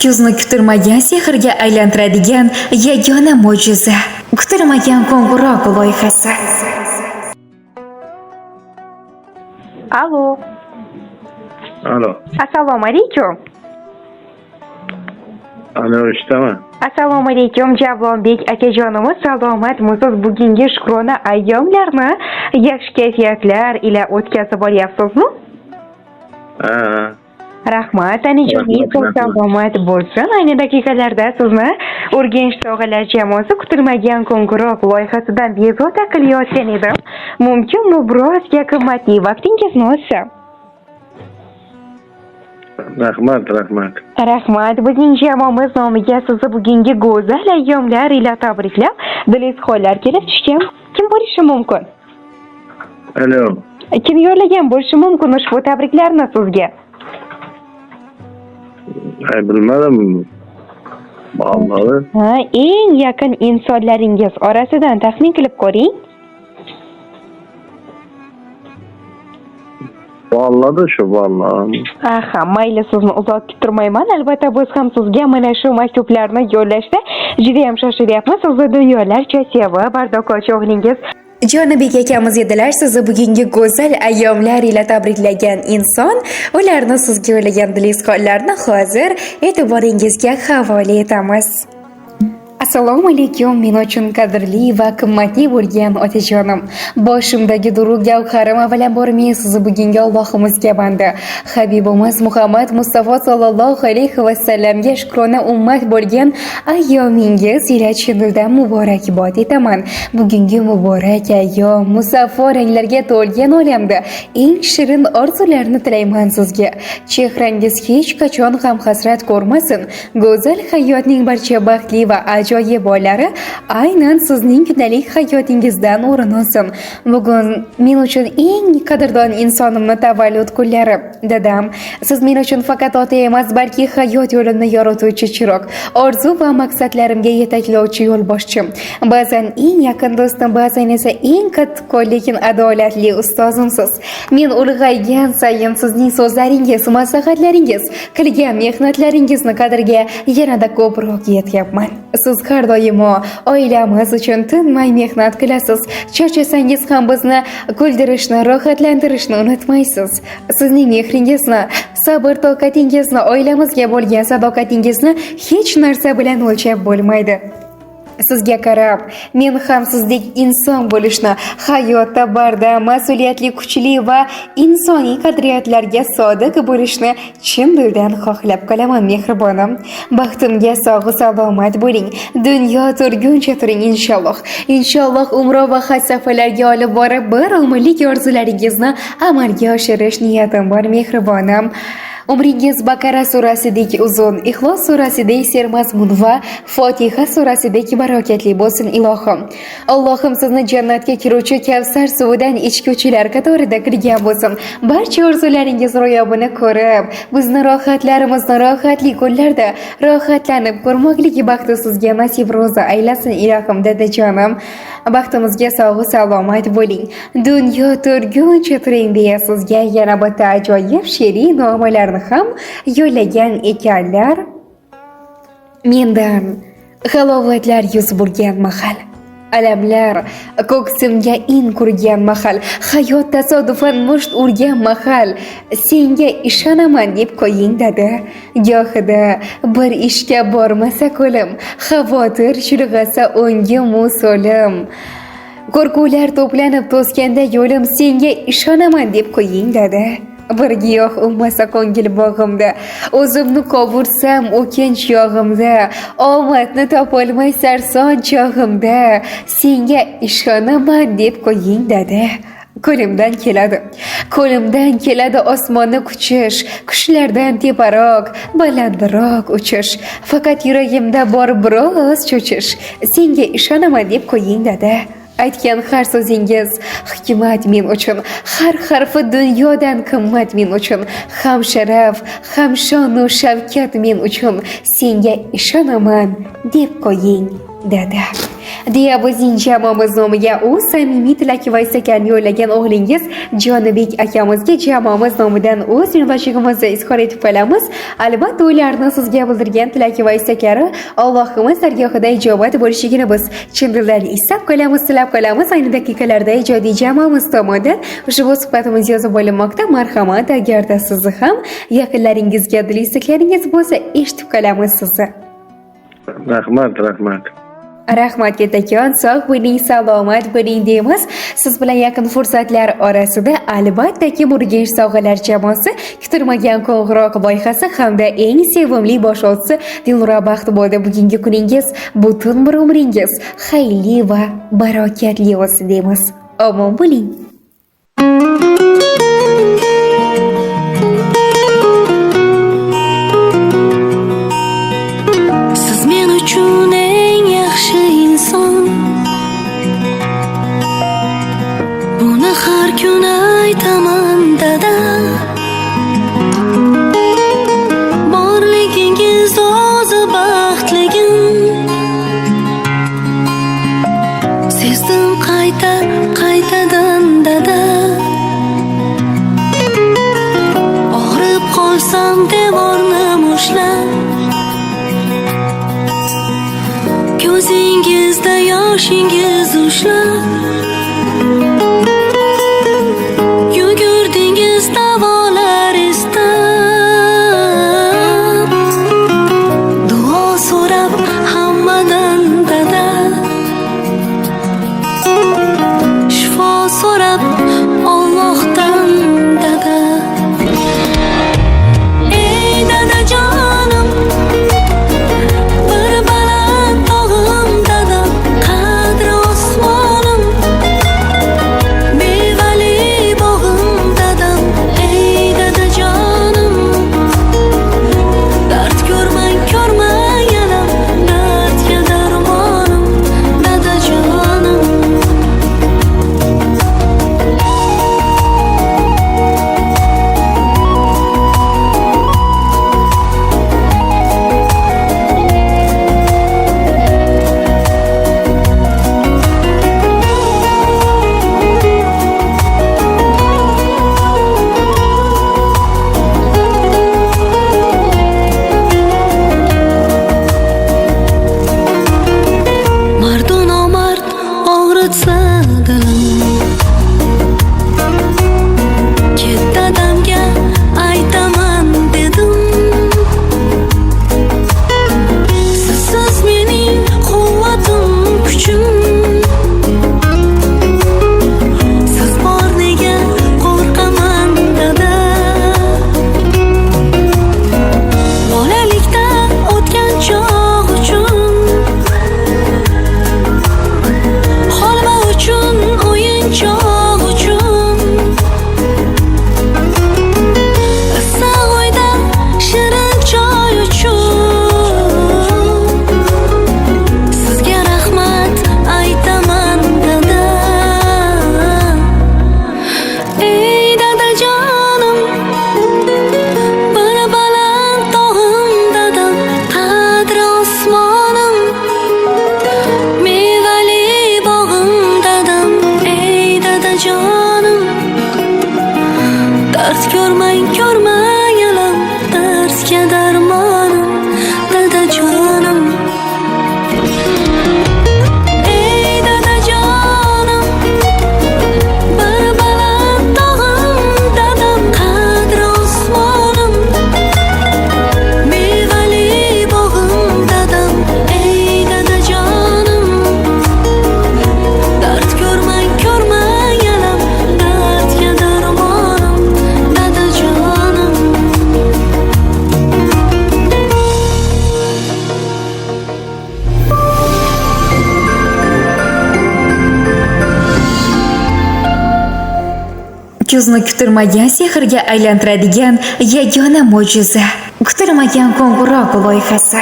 Ko'zni kutilmagan sehrga aylantiradigan yagona mo'jiza. Kutilmagan qo'ng'iroq loyihasi. Alo. Alo. Assalomu alaykum. Alo, eshitaman. Assalomu alaykum Javlonbek akajonimiz, salomatmisiz? Bugungi shukrona ayyomlarni yaxshi kayfiyatlar ila o'tkazib olyapsizmi? Ha. Rahmat, tanijoningiz salomat bo'lsin. Ayni daqiqalarda sizni Urganch tog'alar jamoasi kutilmagan qo'ng'iroq loyihasidan bezovta qilayotgan edim. Mumkinmi birozga qimmatli vaqtingizni olsam? Rahmat. Rahmat. Bizning jamoamiz nomiga sizni bugungi go'zal ayyomlar ila tabriklab, dilizxonlar kelib tushgan. Kim bo'lishi mumkin? Alo. Kim yo'llagan bo'lishi mumkin ushbu tabriklarni sizga? Bilmadim. Vallahi. Eng yaqin insonlaringiz orasidan taxmin qilib ko'ring. Vallahi shu vallahi. Aha, mayli, sizni uzoq kuttirmayman. Albatta biz ham sizga mana shu maktublarni yo'llashda juda ham shoshilyapmiz. Sizni dunyolarcha sevib, bardoqoch o'g'lingiz Jonibek akamiz edilar. Sizni bugungi go'zal ayyomlar ila tabriklagan inson. Ularni sizga yo'llagan dilizxonlarni hozir e'tiboringizga havola etamiz. Assalomu alaykum, men uchun qadrli va qimmatli bo'lgan otajonim. Boshimdagi durug gavharim, avvalambor men sizni bugungi Allohimizga banda Habibimiz Muhammad Mustafa sallallohu alayhi va sallamga shukrona ummat bo'lgan ayyomingiz ila chin dildan muborakbod etaman. Bugungi muborak ayyom musaffo ranglarga to'lgan olamda eng shirin orzularni tilayman sizga. Chehrangiz hech qachon ham hasrat ko'rmasin. Go'zal hayotning barcha baxtli va ajoyib oylari aynan sizning kundalik hayotingizdan o'rin olsin. Bugun men uchun eng qadrdon insonimni tavallud kunlari. Dadam, siz men uchun faqat ota emas, balki hayot yo'limni yorituvchi chiroq, orzu va maqsadlarimga yetaklovchi yo'lboshchim. Ba'zan eng yaqin do'stim, ba'zan esa eng qattiqqo'l lekin adolatli ustozimsiz. Men ulg'aygan sayin sizning so'zlaringiz, maslahatlaringiz, qilgan mehnatlaringizni qadriga yanada ko'proq yetyapman. Siz har doimo oilamiz uchun tinmay mehnat qilasiz. Charchasangiz ham bizni kuldirishni, rohatlantirishni unutmaysiz. Sizning mehringizni, sabr toqatingizni, oilamizga bo'lgan sadoqatingizni hech narsa bilan o'lchab bo'lmaydi. Sizga qarab, men ham sizdek inson bo'lishni, hayotda bardam, mas'uliyatli, kuchli va insoniy qadriyatlarga sodiq bo'lishni chin dildan xohlab qolaman, mehribonim. Baxtimga sog' salomat bo'ling. Dunyo turguncha turing inshaalloh. Inshaalloh umr va haj safarlariga olib borib, bir umrlik orzularingizni amalga oshirish niyatim bor, mehribonim. Umringiz Baqara surasidek uzun, Ixlos surasidek sermazmun va Fotiha surasidek barakatli bo'lsin ilohim. Allohim sizni jannatga kiruvchi Kavsar suvidan ichguvchilar qatorida qilgan bo'lsin. Barcha orzularingiz ro'yobini ko'rib, bizni rohatlarimizni rohatli kunlarda rohatlanib ko'rmoqlik baxti sizga nasib ro'za aylasin ilohim dadajonim. Baxtimizga sog' salomat bo'ling. Dunyo turguncha turing deya sizga yana bitta ajoyib she'riy nomalarni ham yo'llagan ekanlar. Mendan halovatlar yuz burgan mahal, alamlar ko'ksimga in qurgan mahal, hayot tasodifan musht urgan mahal, senga ishonaman deb qo'ying dada. Gohida bir ishga bormasa qo'lim, xavotir chulg'asa o'ngim so'lim. Qo'rquvlar to'planib to'sganda yo'lim, senga ishonaman deb qo'ying dada. Bir giyoh ummasa ko'ngil bog'imda, o'zimni qovursam o'kinch yog'imda, omadni topolmay sarson chog'imda, senga ishonaman deb qo'ying dada. Qo'limdan keladi osmonni quchish, qushlardan teparoq, balandroq uchish. Faqat yuragimda bor biroz cho'chish, senga ishonaman deb qo'ying dada. Aytgan har so'zingiz hikmat men uchun, har harfi dunyodan qimmat men uchun, ham sharaf, ham shon va shavkat men uchun, senga ishonaman deb qo'ying dada. deya bizning jamoamiz nomiga u samimiy tilak va istaklarni yo'llagan o'g'lingiz Jonibek akamizga jamoamiz nomidan o'z minnatdorligimizni izhor etib qolamiz. Albatta ularni sizga bildirgan tilak va istaklari Allohimiz dargohida ijobat bo'lishligini biz chin dildan istab qolamiz, tilab qolamiz. Ayni daqiqalarda ijodiy jamoamiz tomonidan ushbu suhbatimiz yozib olinmoqda. Marhamat, agarda sizni ham yaqinlaringizga dil istaklaringiz bo'lsa, eshitib qolamiz sizni. Rahmat. Rahmat kattakon, sog' bo'ling, salomat bo'ling deymiz. Siz bilan yaqin fursatlar orasida albattaki Urganch sovg'alar jamoasi kutilmagan qo'ng'iroq loyihasi hamda eng sevimli boshlovchisi Dilnura Baxtiboda bugungi kuningiz butun bir umringiz xayrli va barokatli bo'lsin deymiz. Omon bo'ling. Siz men uchun eng yaxshi inson. Buni har kun aytaman dada. Borligingiz o'zi baxtligim. Sezdim qaytadan dada. Og'rib qolsam devorni mushlab, ko'zingizda yoshingiz ushlab, yugurdingiz davolar istab, duo so'rab hammadan dada, shifo so'rab Allohdan dada. Ey dadajonim, bir baland tog'im dadam, qadri osmonim, mevali bog'im dadam. Ey dadajonim, dard ko'rmang alam, dardga darmonim dadajonim. Mardu nomard og'ritsa dilim, ket dadamga aytaman dedim. Sizsiz mening quvvatim, kuchim. Siz bor nega qo'rqaman dada. Bolalikda o'tgan chog' uchun, holva uchun, o'yinchoq uchun, issiq uyda shirin choy uchun, sizga rahmat aytaman dada. Ey dadajonim, bir baland tog'im dadam, qadri osmonim, mevali bog'im dadam. Ey dadajonim, dard ko'rmang alam, dardga darmonim dadajonim. Ey dadajonim, bir baland tog'im dadam, qadri osmonim, mevali bog'im dadam. Ey dadajonim, dard ko'rmang alam, dardga darmonim dadajonim. Ko'zni kutilmagan sehrga aylantiradigan yagona mo'jiza, kutilmagan qo'ng'iroq loyihasi.